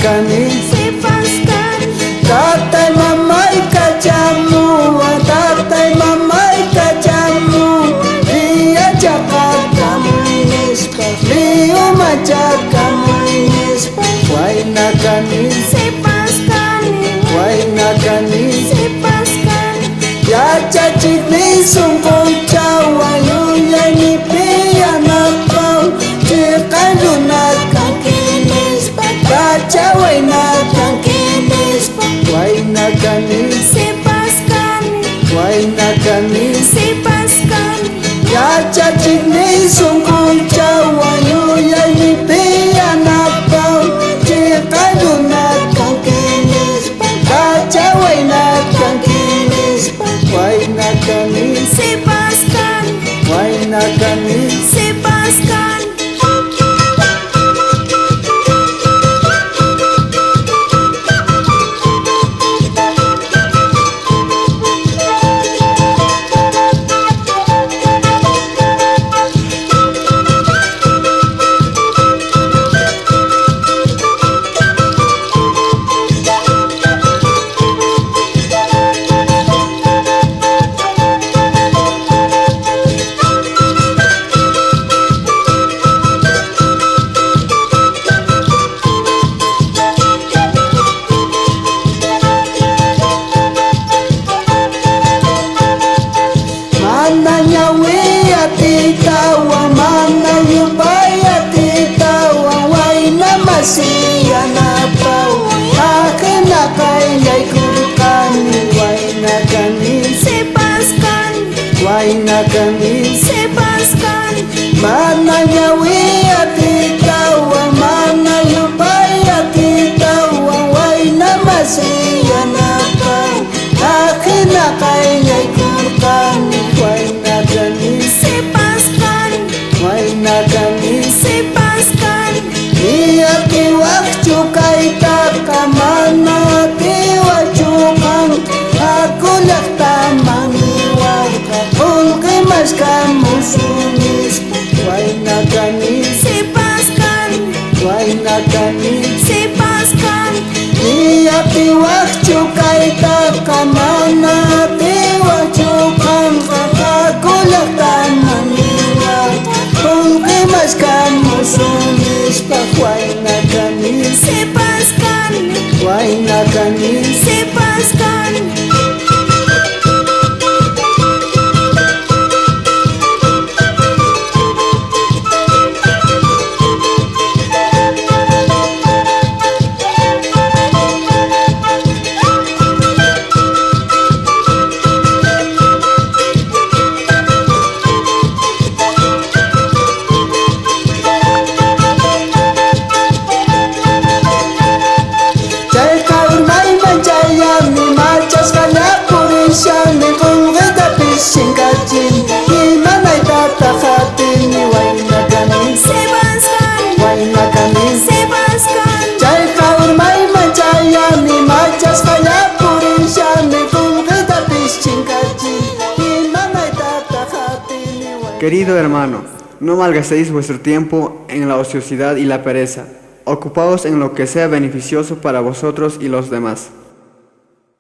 kani Sipaskan tatay mamay kajamu tatay mamay kajamu dia Jakarta munispa liu majaka munispa waina kani kani Sipaskan ya cacik ni sungkong cawa yunya ni piana pau cikan dunat kang kinis baca waina kang kinis waina kani Sipaskan ya cacik ni sungkong cawa yunya ni piana pau cikan dunat kang kinis baca waina kang kinis waina kani waina kani Sipaskan mana nyawi atitawa mana yubai atitawa waina masih anapau akena kaya kukani waina kani Sipaskan mana nyawi atitawa mana yubai atitawa waina masih anapau akena kaya kukani waina kani Sipaskan iya tiwak cukai tak kamana tiwak cukang aku lak tamang iwak kapul kemas kamu sunis waina kani Sipaskan iya tiwak cukai tak kamana tiwak cukang aku lak tamang iwak kapul kemas kamu sunis pak waina kani waina kani Sipaskan Jai kaur mai manjaya ni macas kanya purisya ni kungeda pising kajin ni manay tata khatin ni waina kani Jai kaur mai manjaya ni macas kanya purisya ni kungeda pising kajin ni manay tata khatin ni waina. Querido hermano, no malgastéis vuestro tiempo en la ociosidad y la pereza. Ocupaos en lo que sea beneficioso para vosotros y los demás.